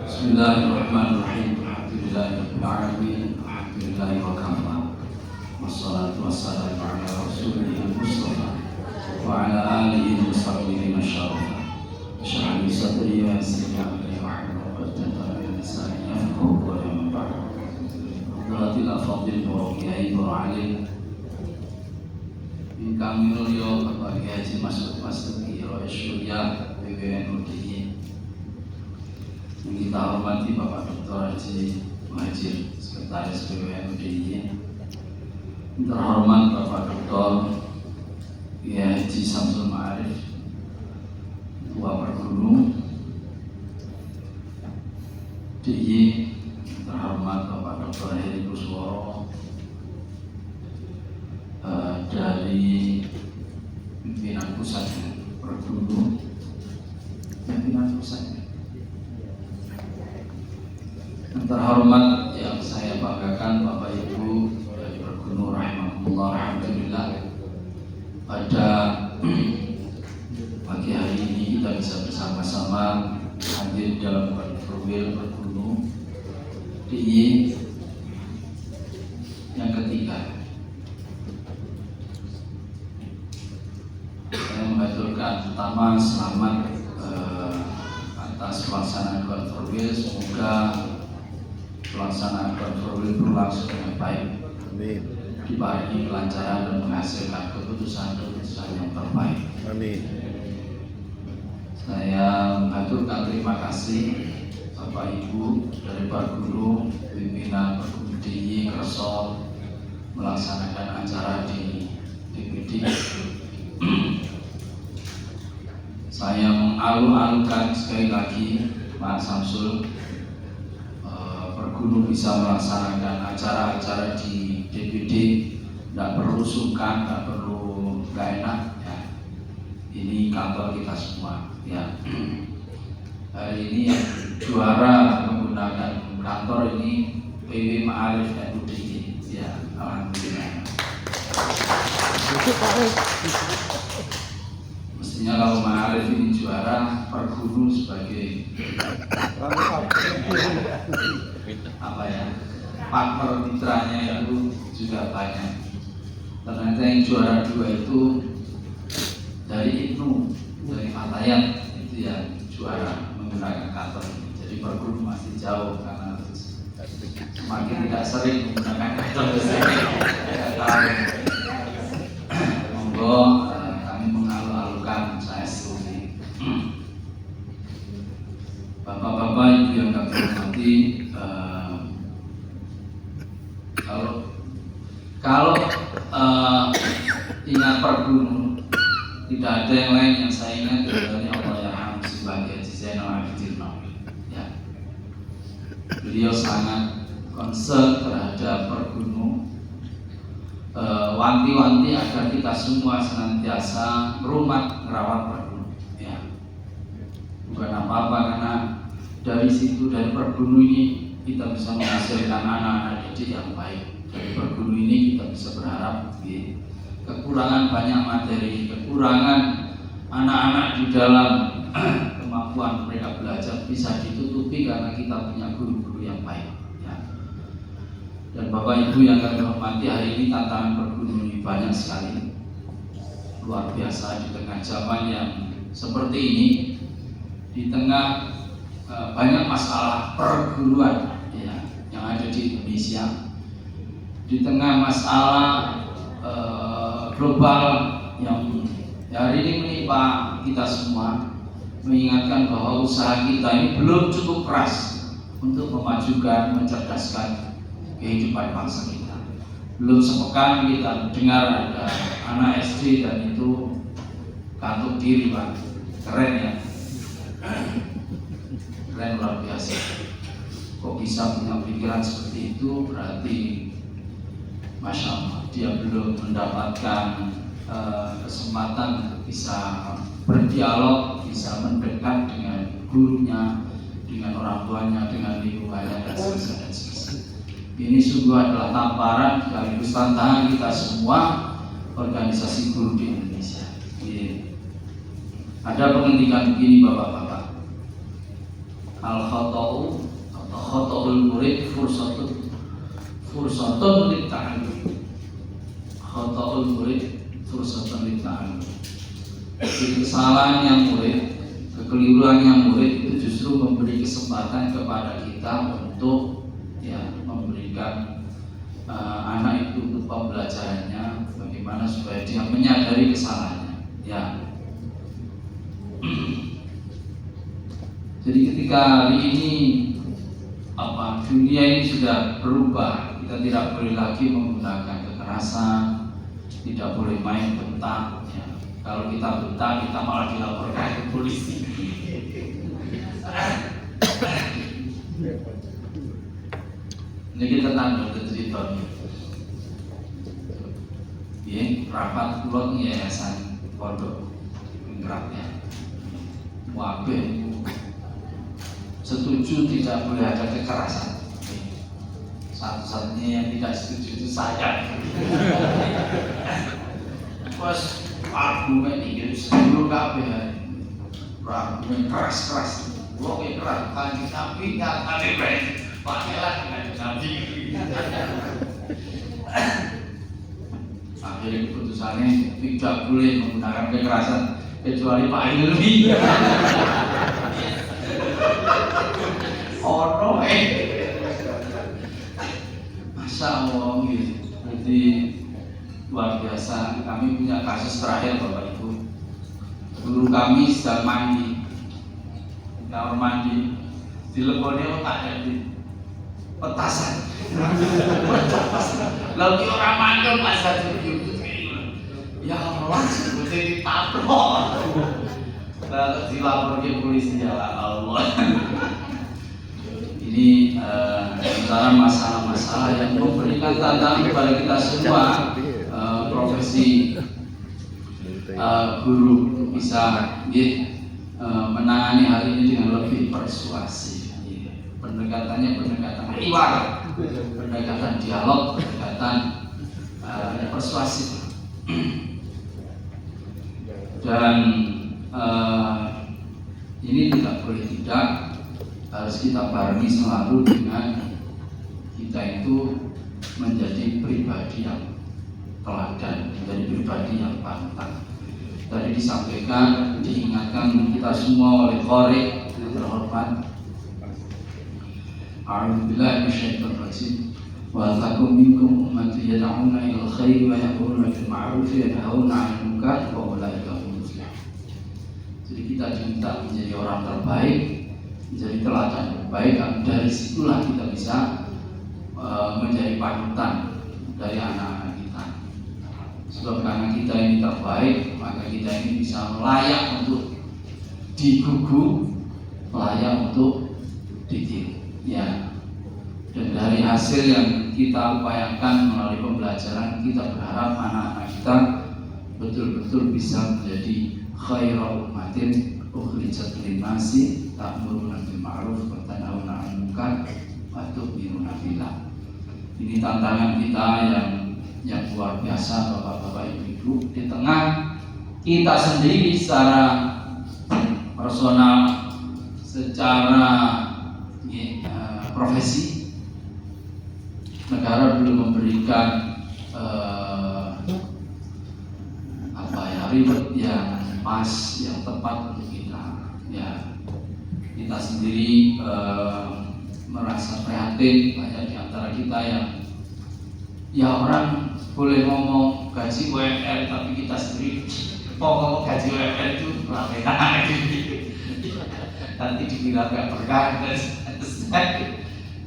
Bismillahirrahmanirrahim. Alhamdulillahirabbil alamin. Alhamdulillahi wa kafa. Wassalatu wassalamu ala rasulil mustafa wa ala alihi wa sahbihi masyarafa. Syrah li sadri wa yassir li amri wahlul 'uqdatam min lisani yafqahu qawli. Qulatil afadhil wa kiai wa alim. Kami mulya Bapak Kiai Haji Masud Mastuki Rois Surya BWN UGI. Kita hormati Bapak Dr. Haji Muhajir, Sekretaris BWN UGI. Terhormat Bapak Dr. Kiai Haji Samsul Ma'arif, Ketua Pergunu DIY. Terhormat Bapak Dr. Heri Kusworo dari pimpinan pusat Pergunu, pimpinan pusat. Terhormat yang saya banggakan Bapak Ibu dari Pergunu rahimahullah, alhamdulillah pada pagi hari ini kita bisa bersama-sama hadir dalam konferensi Pergunu DIY yang ketiga. Saya mengaturkan pertama selamat atas pelaksanaan konferensi, semoga pelaksanaan konferensi berlangsung dengan baik, amin, dibarengi kelancaran dan menghasilkan keputusan-keputusan yang terbaik, amin. Saya mengaturkan terima kasih Bapak Ibu dari Pergunu, pimpinan Pergunu DIY Kresol melaksanakan acara di DPD. Saya mengalu-alukan sekali lagi Pak Samsul, Pergunu bisa melaksanakan acara-acara di DPD, tidak perlu sungkan, tidak perlu gak enak ya. Ini kantor kita semua ya. Hari ini yang juara menggunakan kantor ini PW Ma'arif dan UGI ya, alhamdulillah. Mestinya kalau Ma'arif ini juara, Pergunu sebagai apa ya, partner mitranya itu juga banyak. Ternyata yang juara dua itu dari Ibnu, dari Fatayat itu yang juara menggunakan kantor ini. Jadi Pergunu masih jauh karena semakin tidak sering menggunakan kantor ini. Monggo kami mengalu-alukan saya setuju. Bapak-bapak Ibu yang kami hormati, kalau ingat Pergunu, tidak ada yang lain yang saya ingat kecuali Allah Yarham sebagai Haji Zainal Abidin Nawawi. Ya. Beliau sangat concern terhadap Pergunu, wanti-wanti agar kita semua senantiasa merawat Pergunu. Ya. Bukan apa-apa, karena dari situ, dari Pergunu ini kita bisa menghasilkan anak-anak didik yang baik. Dari Pergunu ini kita bisa berharap kekurangan banyak materi, kekurangan anak-anak di dalam kemampuan mereka belajar bisa ditutupi karena kita punya guru-guru yang baik ya. Dan Bapak Ibu yang kami hormati, hari ini tantangan Pergunu ini banyak sekali, luar biasa di tengah zaman yang seperti ini, di tengah banyak masalah perguruan ya, yang ada di Indonesia, di tengah masalah global yang hari ini menimpa kita semua, mengingatkan bahwa usaha kita ini belum cukup keras untuk memajukan, mencerdaskan kehidupan bangsa kita. Belum sepekan kita dengar ada anak SD dan itu kantuk diri, Pak. Keren ya, keren, luar biasa. Kok bisa punya pikiran seperti itu, berarti Masya Allah, dia belum mendapatkan kesempatan untuk bisa berdialog, bisa mendekat dengan gurunya, dengan orang tuanya, dengan lingkungannya, dan sebagainya. Ini sungguh adalah tamparan sekaligus tantangan kita semua organisasi guru di Indonesia. Ada pengendikan begini, Bapak-bapak, al khata'u atau khata'ul murid fursatun lit ta'allum. Khata'ul murid fursatun lit ta'allum. Kesalahannya murid, kekeliruannya murid itu justru memberi kesempatan kepada kita untuk memberikan anak itu untuk pembelajarannya, bagaimana supaya dia menyadari kesalahannya. Jadi ketika hari ini dunia ini sudah berubah, kita tidak boleh lagi menggunakan kekerasan, tidak boleh main bentak. Kalau kita bentak, kita malah dilaporkan ke polisi. Ini kita tanggung cerita ini. Rapat pulau yayasan pondok penggeraknya. Wabe setuju tidak boleh ada kekerasan. Satu-satunya yang tidak setuju itu saya. Pas argumen ini sebelum kabeh, argumen keras-keras, wong keras kan tapi nyatane bae, pakailah dengan nabi. Akhirnya keputusannya tidak boleh menggunakan kekerasan kecuali Pak Ilmi. Ono masa Allah gitu. Jadi luar biasa. Kami punya kasus terakhir Bapak Ibu. Guru kami sedang mandi di kamar mandi, dileponi tak jadi petasan. Lalu orang mandul masa itu ya Allah sebetulnya ditabrak. Lalu dilapor ke polisi, ya Allah. Ini antara masalah-masalah yang memberikan tantangan kepada kita semua. Profesi guru bisa menangani hal ini dengan lebih persuasif. Pendekatannya pendekatan hiwar, pendekatan dialog, pendekatan persuasif. Dan ini tidak boleh tidak, harus kita barengi selalu dengan kita itu menjadi pribadi yang teladan, menjadi pribadi yang pantang. Tadi disampaikan, diingatkan kita semua oleh Qori yang terhormat. A'udzubillahi minasyaitonir rajim. Wa takum minkum ummatun yad'una ilal khairi wa ya'muruna bil ma'ruf wa yanhauna 'anil munkar wa ulaika humul muflihun. Jadi kita diminta menjadi orang terbaik, menjadi teladan terbaik, dan dari situlah kita bisa menjadi panutan dari anak-anak kita. Sebab karena kita ini terbaik, maka kita ini bisa layak untuk digugu, layak untuk ditiru. Dan dari hasil yang kita upayakan melalui pembelajaran, kita berharap anak-anak kita betul-betul bisa menjadi khairul ummatin ukhrijat lin-nasi ta'muruna bil ma'ruf wa tanhauna 'anil munkar wa tu'minuna billah. Ini tantangan kita yang luar biasa, Bapak-bapak, Ibu-ibu, di tengah kita sendiri secara personal, secara profesi, negara belum memberikan ribet yang pas, yang tepat untuk kita. Kita sendiri merasa prihatin, banyak di antara kita yang orang boleh ngomong gaji UMR, tapi kita sendiri ngomong gaji UMR itu rame-rame nanti dikira gak berkah.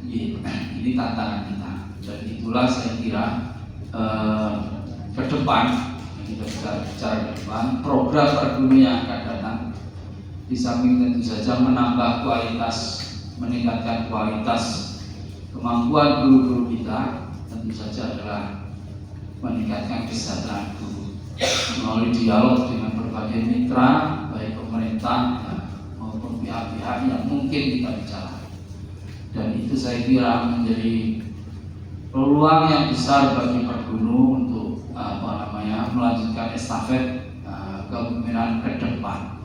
Ini tantangan kita, dan itulah saya kira ke depan kita bicara ke depan program pergunu yang akan datang, di samping tentu saja menambah kualitas, meningkatkan kualitas kemampuan guru-guru kita, tentu saja adalah meningkatkan kesejahteraan guru melalui dialog dengan berbagai mitra, baik pemerintah maupun pihak-pihak yang mungkin kita bicara. Dan itu saya kira menjadi peluang yang besar bagi pergunu untuk melanjutkan estafet kepemimpinan ke depan.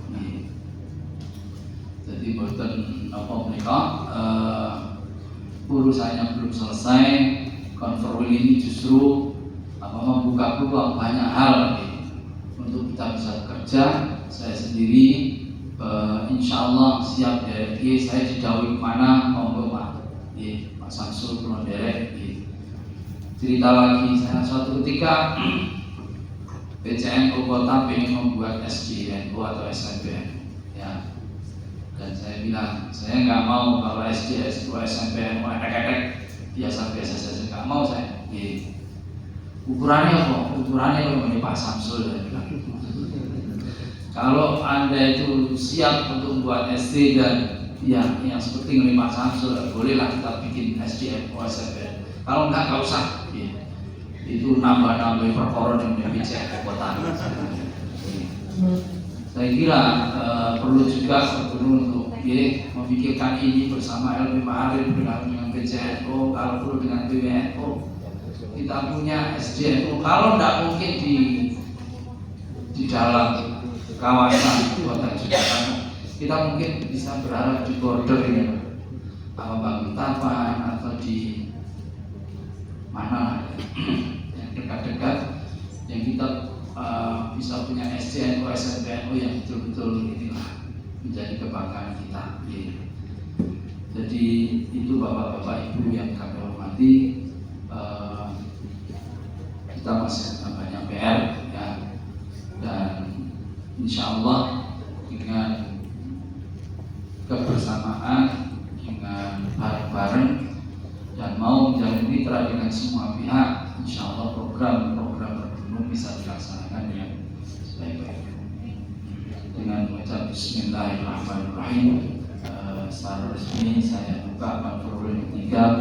Jadi Jadi boten apa mereka urusannya belum selesai. Konferensi ini justru membuka peluang banyak hal untuk kita bisa bekerja. Saya sendiri insya Allah siap dari saya didawai kemana monggo Pak Samsul Kulon Derek. Cerita lagi, saya suatu ketika PCNU Kota ingin membuat SDNU atau SMPN, ya. Dan saya bilang, saya nggak mau kalau SD, SMPN, biasa-biasa saja, nggak mau saya. Ukurannya apa? Ukurannya ini Pak Samsul. Ya. Kalau Anda itu siap untuk membuat SD dan yang seperti ini Pak Samsul, bolehlah kita bikin SDNU, SMPN. Kalau nggak usah. Ya. Itu nambah-nambah perkara yang BPJS kekuatan. Saya kira perlu juga untuk memikirkan ini bersama LP Ma'arif dengan PCNU, kalau perlu dengan PWNU. Kita punya SDNU, kalau tidak mungkin di dalam kawasan kota Jakarta, kita mungkin bisa berharap di border ini, Balikpapan atau di mana yang dekat-dekat, yang kita bisa punya SDNU, SMPNU yang betul-betul inilah menjadi kebanggaan kita. Jadi itu bapak-bapak ibu yang kami hormati, kita masih banyak PR ya, dan insya Allah dengan kebersamaan, dengan bareng-bareng dan mau menjalin mitra dengan semua pihak, insya Allah program-program perbunung bisa dilaksanakan dengan sebaik-baiknya. Dengan mengucap Bismillahirrahmanirrahim, secara resmi saya buka konferensi 3